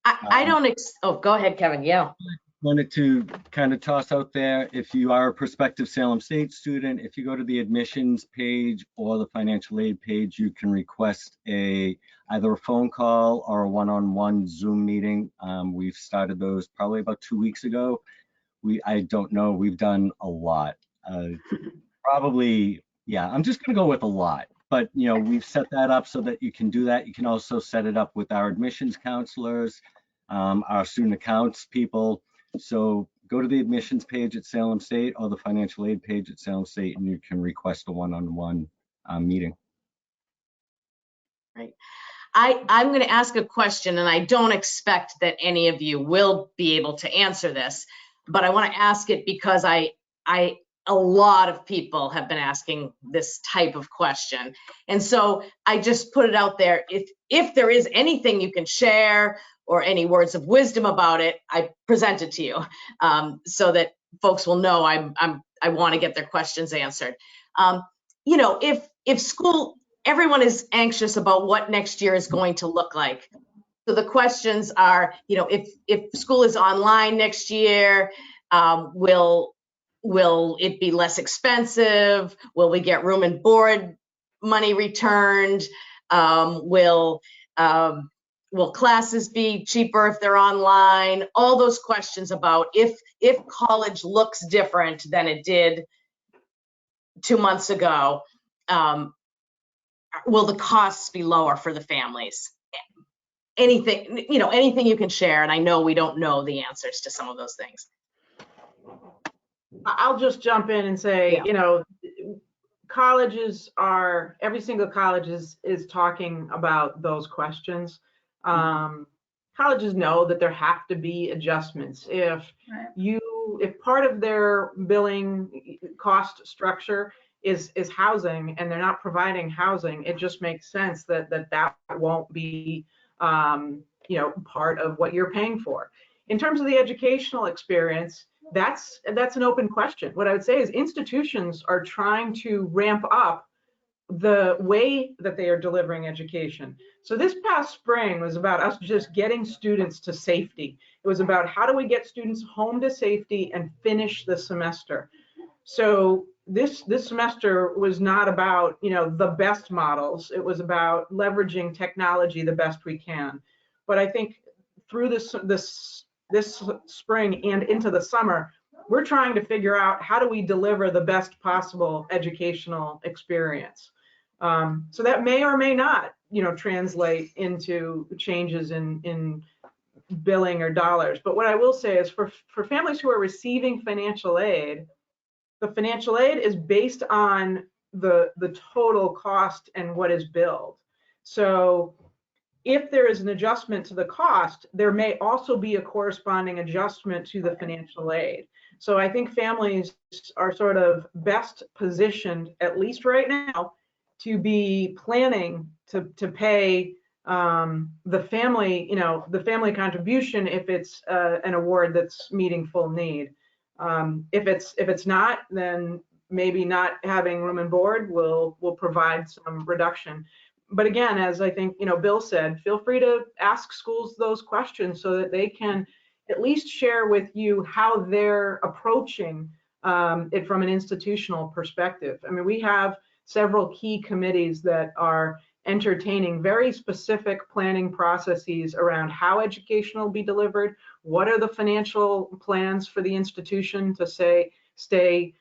Speaker 1: I don't. Go ahead, Kevin. Yeah.
Speaker 3: Wanted to kind of toss out there, if you are a prospective Salem State student, if you go to the admissions page or the financial aid page, you can request either a phone call or a one-on-one Zoom meeting. We've started those probably about 2 weeks ago. I don't know, we've done a lot. Probably, yeah, I'm just gonna go with a lot. But we've set that up so that you can do that. You can also set it up with our admissions counselors, our student accounts people. So go to the admissions page at Salem State or the financial aid page at Salem State, and you can request a one-on-one meeting.
Speaker 1: Right. I'm going to ask a question, and I don't expect that any of you will be able to answer this, but I want to ask it because a lot of people have been asking this type of question. And so I just put it out there. If there is anything you can share or any words of wisdom about it, I present it to you so that folks will know I want to get their questions answered. You know, if school, everyone is anxious about what next year is going to look like. So the questions are, you know, if school is online next year, will it be less expensive? Will we get room and board money returned? Will classes be cheaper if they're online? All those questions about if college looks different than it did 2 months ago, will the costs be lower for the families? Anything, you know, anything you can share. And I know we don't know the answers to some of those things.
Speaker 2: I'll just jump in and say,
Speaker 1: Yeah.
Speaker 2: you know, every single college is talking about those questions. Colleges know that there have to be adjustments. If part of their billing cost structure is housing and they're not providing housing, it just makes sense that won't be, you know, part of what you're paying for. In terms of the educational experience, that's an open question. What I would say is institutions are trying to ramp up the way that they are delivering education. So this past spring was about us just getting students to safety. It was about how do we get students home to safety and finish the semester. So this semester was not about, you know, the best models. It was about leveraging technology the best we can. But I think through this spring and into the summer, we're trying to figure out how do we deliver the best possible educational experience. So that may or may not, you know, translate into changes in billing or dollars. But what I will say is for families who are receiving financial aid, the financial aid is based on the total cost and what is billed. So if there is an adjustment to the cost, there may also be a corresponding adjustment to the financial aid. So I think families are sort of best positioned, at least right now, to be planning to pay the family, you know, the family contribution if it's an award that's meeting full need. If it's not, then maybe not having room and board will provide some reduction. But again, as I think, you know, Bill said, feel free to ask schools those questions so that they can at least share with you how they're approaching it from an institutional perspective. I mean, we have several key committees that are entertaining very specific planning processes around how education will be delivered, what are the financial plans for the institution to stay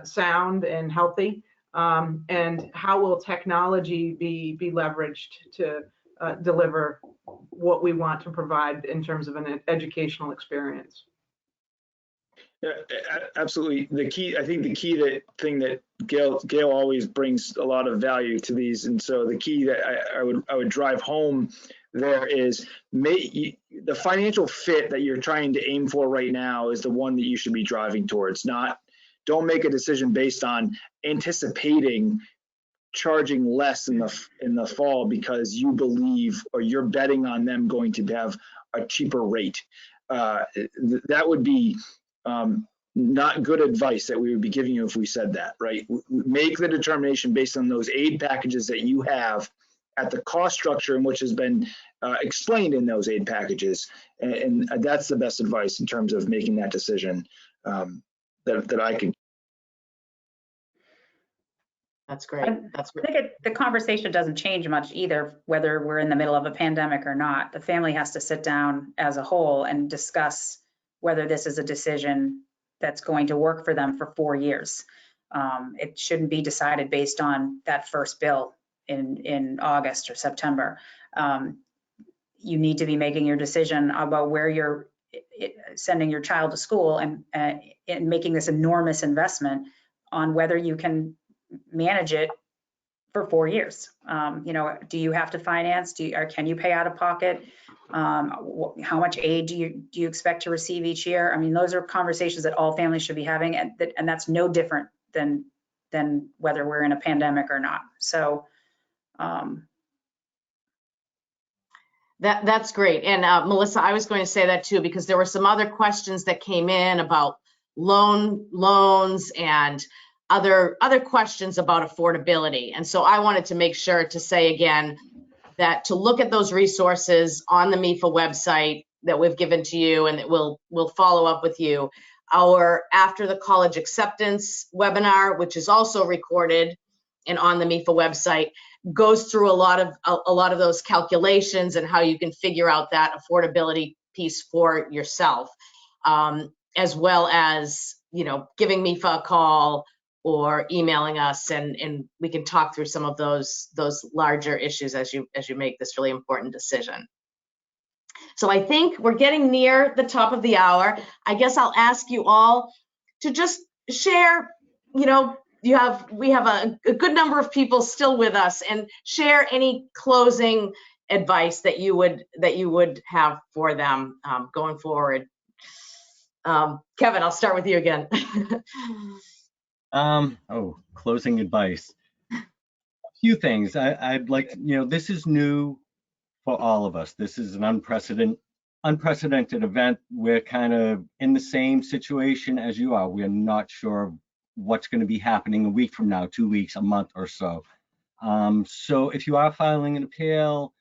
Speaker 2: sound and healthy, and how will technology be leveraged to deliver what we want to provide in terms of an educational experience.
Speaker 5: Yeah, absolutely. I think the key thing that Gail always brings a lot of value to these, and so the key that I would drive home there is the financial fit that you're trying to aim for right now is the one that you should be driving towards. Don't make a decision based on anticipating charging less in the fall because you believe or you're betting on them going to have a cheaper rate. That would be not good advice that we would be giving you if we said that, right? Make the determination based on those aid packages that you have at the cost structure in which has been explained in those aid packages. And that's the best advice in terms of making that decision that I can.
Speaker 1: That's great. That's great.
Speaker 4: I think the conversation doesn't change much either, whether we're in the middle of a pandemic or not. The family has to sit down as a whole and discuss whether this is a decision that's going to work for them for 4 years. It shouldn't be decided based on that first bill in August or September. You need to be making your decision about where you're sending your child to school and making this enormous investment on whether you can manage it for 4 years. You know, do you have to finance? Or can you pay out of pocket? How much aid do you expect to receive each year? I mean, those are conversations that all families should be having, and that's no different than whether we're in a pandemic or not. So
Speaker 1: that's great. And Melissa, I was going to say that too, because there were some other questions that came in about loans and other questions about affordability. And so I wanted to make sure to say again that to look at those resources on the MIFA website that we've given to you, and that we'll follow up with you. Our After the College Acceptance webinar, which is also recorded and on the MIFA website, goes through a lot of those calculations and how you can figure out that affordability piece for yourself, as well as, you know, giving MIFA a call or emailing us, and we can talk through some of those larger issues as you make this really important decision. So I think we're getting near the top of the hour. I guess I'll ask you all to just share, you know, we have a good number of people still with us, and share any closing advice that you would have for them going forward. Kevin, I'll start with you again.
Speaker 3: Closing advice. A few things. I'd like to, you know, this is new for all of us. This is an unprecedented event. We're kind of in the same situation as you are. We're not sure what's going to be happening a week from now, 2 weeks, a month or so. So if you are filing an appeal,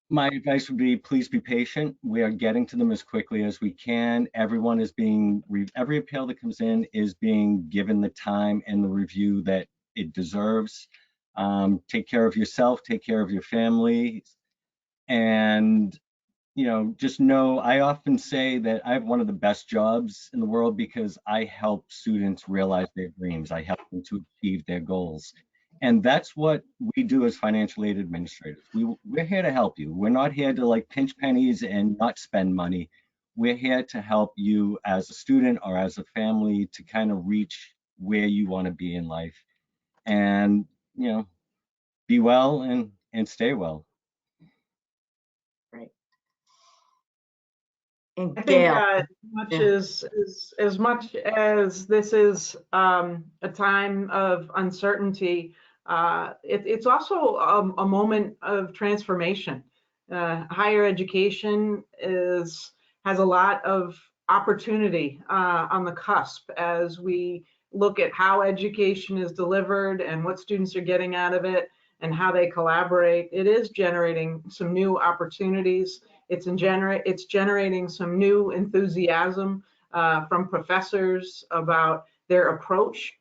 Speaker 3: my advice would be, please be patient. We are getting to them as quickly as we can. Everyone is every appeal that comes in is being given the time and the review that it deserves. Take care of yourself, take care of your family, and, you know, just know, I often say that I have one of the best jobs in the world because I help students realize their dreams. I help them to achieve their goals. And that's what we do as financial aid administrators. We're here to help you. We're not here to like pinch pennies and not spend money. We're here to help you as a student or as a family to kind of reach where you want to be in life. And, you know, be well and stay well.
Speaker 1: Right.
Speaker 2: I
Speaker 1: And
Speaker 2: think
Speaker 1: Gail.
Speaker 2: as much as this is a time of uncertainty, it's also a moment of transformation. Higher education has a lot of opportunity on the cusp as we look at how education is delivered and what students are getting out of it and how they collaborate. It is generating some new opportunities. It's generating some new enthusiasm from professors about their approach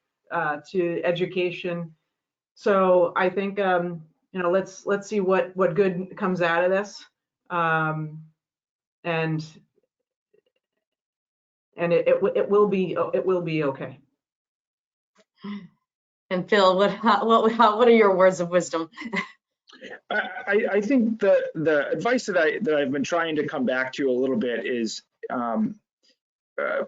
Speaker 2: to education. So I think you know, let's see what good comes out of this, and it will be okay.
Speaker 1: And Phil, what are your words of wisdom?
Speaker 5: I think the advice that I've been trying to come back to a little bit is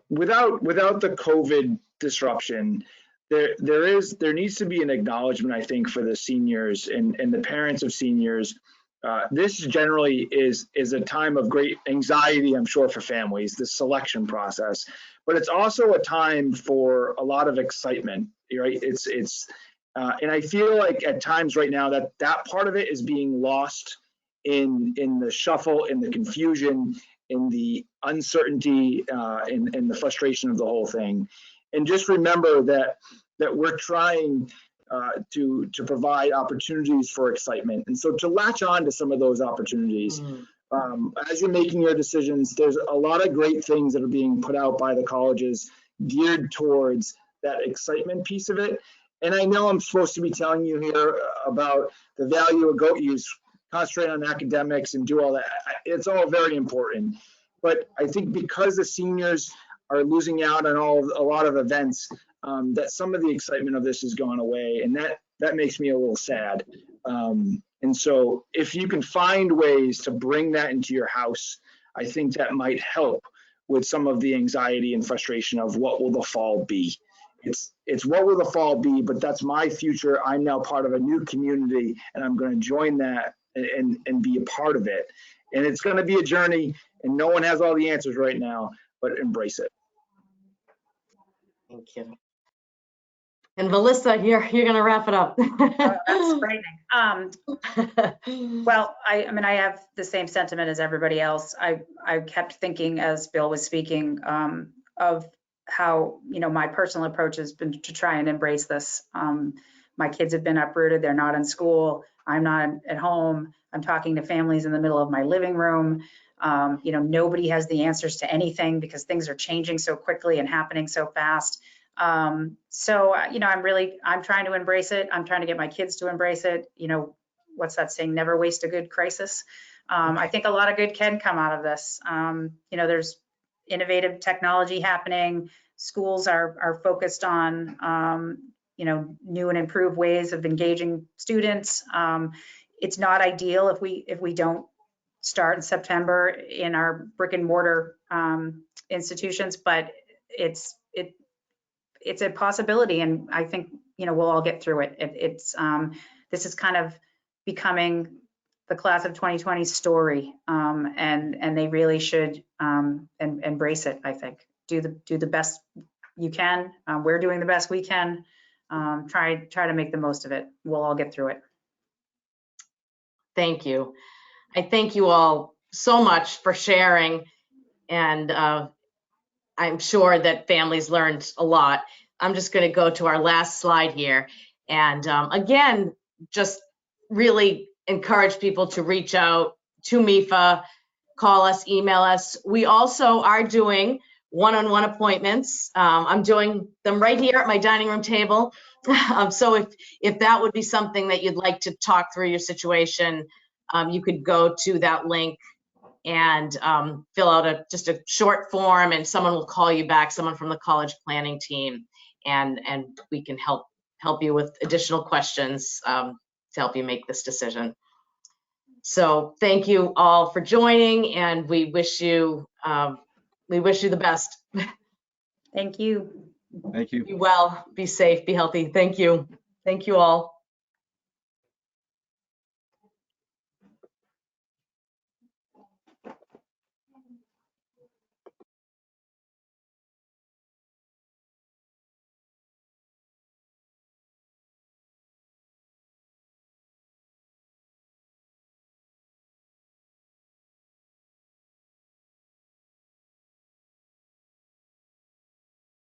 Speaker 5: without the COVID disruption, there needs to be an acknowledgement, I think, for the seniors and the parents of seniors. This generally is a time of great anxiety, I'm sure, for families, the selection process, but it's also a time for a lot of excitement, right? And I feel like at times right now that part of it is being lost in the shuffle, in the confusion, in the uncertainty, in the frustration of the whole thing. And just remember that we're trying to provide opportunities for excitement. And so to latch on to some of those opportunities, as you're making your decisions, there's a lot of great things that are being put out by the colleges geared towards that excitement piece of it. And I know I'm supposed to be telling you here about the value of goat use, concentrate on academics and do all that. It's all very important. But I think because the seniors are losing out on a lot of events, that some of the excitement of this has gone away, and that makes me a little sad. And so if you can find ways to bring that into your house, I think that might help with some of the anxiety and frustration of what will the fall be. It's what will the fall be, but that's my future. I'm now part of a new community, and I'm going to join that and be a part of it. And it's going to be a journey, and no one has all the answers right now, but embrace it.
Speaker 1: Thank you. And Melissa, you're going to wrap it up.
Speaker 4: That's frightening. Well, I mean, I have the same sentiment as everybody else. I kept thinking as Bill was speaking of how, you know, my personal approach has been to try and embrace this. My kids have been uprooted. They're not in school. I'm not at home. I'm talking to families in the middle of my living room. You know, nobody has the answers to anything because things are changing so quickly and happening so fast. So, you know, I'm trying to embrace it. I'm trying to get my kids to embrace it. You know, what's that saying? Never waste a good crisis. I think a lot of good can come out of this. You know, there's innovative technology happening. Schools are focused on, you know, new and improved ways of engaging students. It's not ideal if we don't start in September in our brick and mortar institutions, but it's a possibility, and I think, you know, we'll all get through it. This is kind of becoming the class of 2020 story, and they really should embrace it. I think do the best you can. We're doing the best we can. Try to make the most of it. We'll all get through it.
Speaker 1: Thank you. I thank you all so much for sharing, and I'm sure that families learned a lot. I'm just going to go to our last slide here. And again, just really encourage people to reach out to MIFA, call us, email us. We also are doing one-on-one appointments. I'm doing them right here at my dining room table. So if that would be something that you'd like to talk through your situation, you could go to that link and fill out just a short form, and someone will call you back, someone from the college planning team, and we can help you with additional questions to help you make this decision. So thank you all for joining, and we wish you the best.
Speaker 4: Thank you.
Speaker 3: Thank you.
Speaker 1: Be well, be safe, be healthy. Thank you. Thank you all.